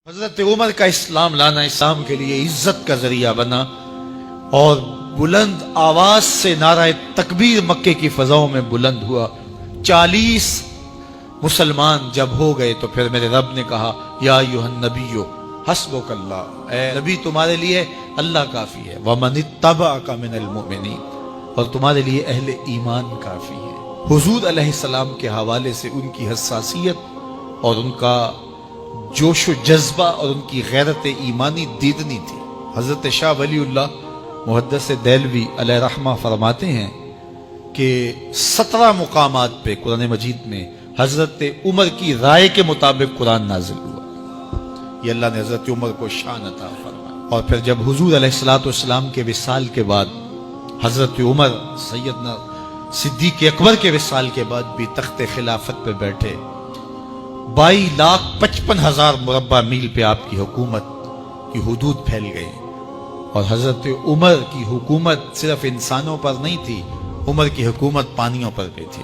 حضرت عمر کا اسلام لانا اسلام کے لیے عزت کا ذریعہ بنا اور بلند آواز سے نعرہ تکبیر مکے کی فضاؤں میں بلند ہوا۔ 40 مسلمان جب ہو گئے تو پھر میرے رب نے کہا یا ایھا النبی حسبک اللہ، اے نبی تمہارے لیے اللہ کافی ہے، ومن اتبعک من المؤمنین، اور تمہارے لیے اہل ایمان کافی ہے۔ حضور علیہ السلام کے حوالے سے ان کی حساسیت اور ان کا جوش و جذبہ اور ان کی غیرت ایمانی دیدنی تھی۔ حضرت شاہ ولی اللہ محدث دہلوی علیہ رحمہ فرماتے ہیں کہ 17 مقامات پہ قرآن مجید میں حضرت عمر کی رائے کے مطابق قرآن نازل ہوا۔ یہ اللہ نے حضرت عمر کو شان عطا فرمایا۔ اور پھر جب حضور علیہ السلام کے وصال کے بعد حضرت عمر سیدنا صدیق اکبر کے وصال کے بعد بھی تخت خلافت پہ بیٹھے، 22,55,000 مربع میل پہ آپ کی حکومت کی حدود پھیل گئی، اور حضرت عمر کی حکومت صرف انسانوں پر نہیں تھی، عمر کی حکومت پانیوں پر بھی تھی،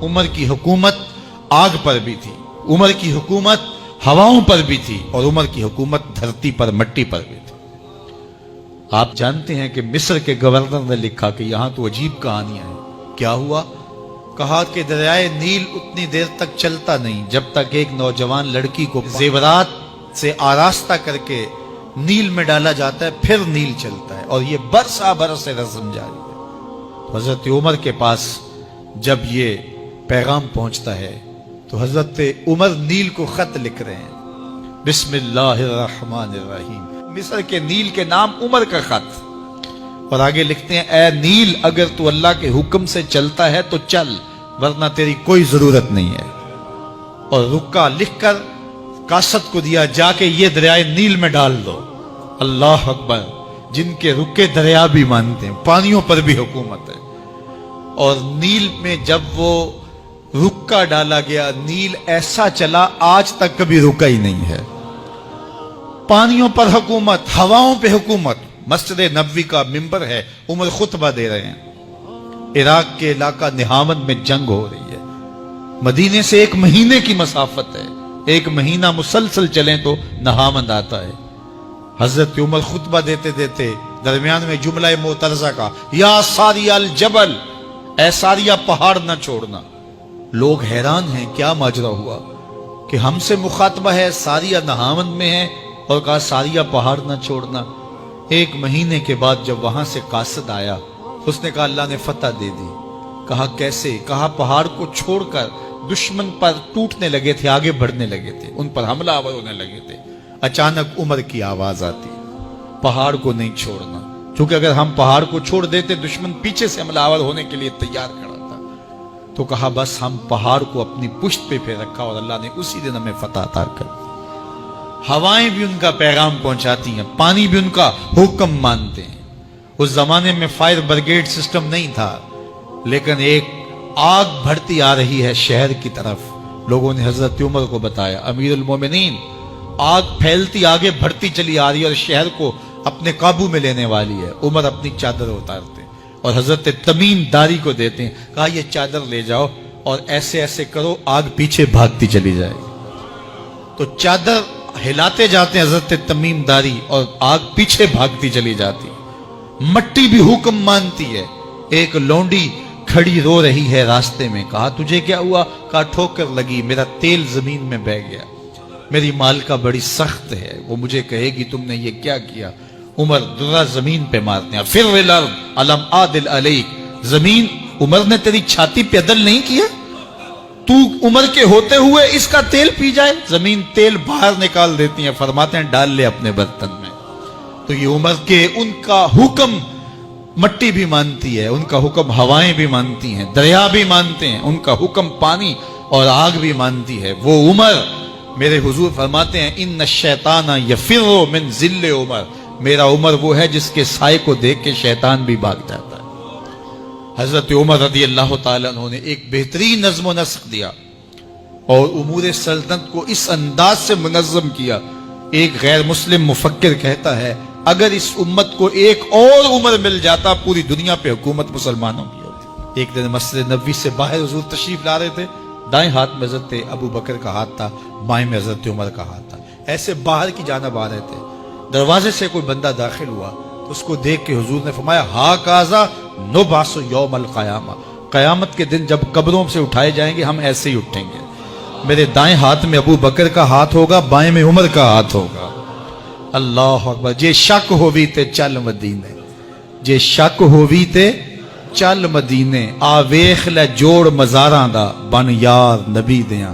عمر کی حکومت آگ پر بھی تھی، عمر کی حکومت ہواؤں پر بھی تھی، اور عمر کی حکومت دھرتی پر مٹی پر بھی تھی۔ آپ جانتے ہیں کہ مصر کے گورنر نے لکھا کہ یہاں تو عجیب کہانیاں ہیں۔ کیا ہوا؟ کہا کہ دریائے نیل اتنی دیر تک چلتا نہیں جب تک ایک نوجوان لڑکی کو زیورات سے آراستہ کر کے نیل میں ڈالا جاتا ہے، پھر نیل چلتا ہے، اور یہ برسا برس سے رسم جاری ہے۔ حضرت عمر کے پاس جب یہ پیغام پہنچتا ہے تو حضرت عمر نیل کو خط لکھ رہے ہیں، بسم اللہ الرحمن الرحیم، مصر کے نیل کے نام عمر کا خط، اور آگے لکھتے ہیں اے نیل اگر تو اللہ کے حکم سے چلتا ہے تو چل، ورنہ تیری کوئی ضرورت نہیں ہے۔ اور رکا لکھ کر کاسد کو دیا، جا کے یہ دریائے نیل میں ڈال دو۔ اللہ اکبر، جن کے رکے دریا بھی مانتے ہیں، پانیوں پر بھی حکومت ہے۔ اور نیل میں جب وہ رکا ڈالا گیا، نیل ایسا چلا آج تک کبھی رکا ہی نہیں ہے۔ پانیوں پر حکومت، ہواؤں پہ حکومت۔ مسجد نبوی کا ممبر ہے، عمر خطبہ دے رہے ہیں، عراق کے علاقہ نہاون میں جنگ ہو رہی ہے، مدینے سے 1 مہینے کی مسافت ہے، 1 مہینہ مسلسل چلیں تو نہاون آتا ہے۔ حضرت عمر خطبہ دیتے دیتے درمیان میں جملہ معترضہ کا، یا ساریہ الجبل، اے ساریہ پہاڑ نہ چھوڑنا۔ لوگ حیران ہیں کیا ماجرا ہوا کہ ہم سے مخاطبہ ہے، ساریہ نہاون میں ہے، اور کہا ساریہ پہاڑ نہ چھوڑنا۔ 1 مہینے کے بعد جب وہاں سے قاصد آیا، اس نے کہا اللہ نے فتح دے دی۔ کہا کیسے؟ کہا پہاڑ کو چھوڑ کر دشمن پر ٹوٹنے لگے تھے، آگے بڑھنے لگے تھے، ان پر حملہ آور ہونے لگے تھے۔ اچانک عمر کی آواز آتی، پہاڑ کو نہیں چھوڑنا، چونکہ اگر ہم پہاڑ کو چھوڑ دیتے دشمن پیچھے سے حملہ آور ہونے کے لیے تیار کھڑا تھا۔ تو کہا بس ہم پہاڑ کو اپنی پشت پہ پھیر رکھا، اور اللہ نے اسی دن ہمیں فتح عطا کر دی۔ ہوائیں بھی ان کا پیغام پہنچاتی ہیں، پانی بھی ان کا حکم مانتے ہیں۔ اس زمانے میں فائر بریگیڈ سسٹم نہیں تھا، لیکن ایک آگ بڑھتی آ رہی ہے شہر کی طرف۔ لوگوں نے حضرت عمر کو بتایا، امیر المومنین، آگ پھیلتی آگے بڑھتی چلی آ رہی ہے اور شہر کو اپنے قابو میں لینے والی ہے۔ عمر اپنی چادر اتارتے اور حضرت تمیم داری کو دیتے ہیں، کہا یہ چادر لے جاؤ اور ایسے ایسے کرو، آگ پیچھے بھاگتی چلی جائے گی۔ تو چادر ہلاتے جاتے ہیں حضرت تمیم داری، اور آگ پیچھے بھاگتی چلی جاتی۔ مٹی بھی حکم مانتی ہے۔ ایک لونڈی کھڑی رو رہی ہے راستے میں، کہا تجھے کیا ہوا؟ کہا ٹھوکر لگی، میرا تیل زمین میں بہہ گیا، میری مالکہ بڑی سخت ہے، وہ مجھے کہے گی تم نے یہ کیا کیا۔ عمر درہ زمین پہ مارتے ہیں، فر الارض الم عادل علیک، زمین عمر نے تیری چھاتی پہ عدل نہیں کیا؟ تو عمر کے ہوتے ہوئے اس کا تیل پی جائے؟ زمین تیل باہر نکال دیتی ہیں، فرماتے ہیں ڈال لے اپنے برتن میں۔ تو یہ عمر کے ان کا حکم مٹی بھی مانتی ہے، ان کا حکم ہوائیں بھی مانتی ہیں، دریا بھی مانتے ہیں، ان کا حکم پانی اور آگ بھی مانتی ہے۔ وہ عمر، میرے حضور فرماتے ہیں ان الشیطان یفر من ذل عمر، میرا عمر وہ ہے جس کے سائے کو دیکھ کے شیطان بھی بھاگ جاتا ہے۔ حضرت عمر رضی اللہ تعالیٰ عنہ نے ایک بہترین نظم و نسق دیا اور امور سلطنت کو اس انداز سے منظم کیا۔ ایک غیر مسلم مفکر کہتا ہے اگر اس امت کو ایک اور عمر مل جاتا پوری دنیا پہ حکومت مسلمانوں کی ہوتی۔ ایک دن مسجد نبوی سے باہر حضور تشریف لا رہے تھے، دائیں ہاتھ میں حضرت ابو بکر کا ہاتھ تھا، بائیں میں حضرت عمر کا ہاتھ تھا۔ ایسے باہر کی جانب آ رہے تھے، دروازے سے کوئی بندہ داخل ہوا تو اس کو دیکھ کے حضور نے فرمایا ہا کازا نبعث یوم القیامہ، قیامت کے دن جب قبروں سے اٹھائے جائیں گے ہم ایسے ہی اٹھیں گے، میرے دائیں ہاتھ میں ابو بکر کا ہاتھ ہوگا، بائیں میں عمر کا ہاتھ ہوگا۔ اللہ اکبر، جے شک ہووی تے چل مدینے، جے شک ہووی تے چل مدینے، آ ویکھ لے جوڑ مزاراں دا بن یار نبی دیاں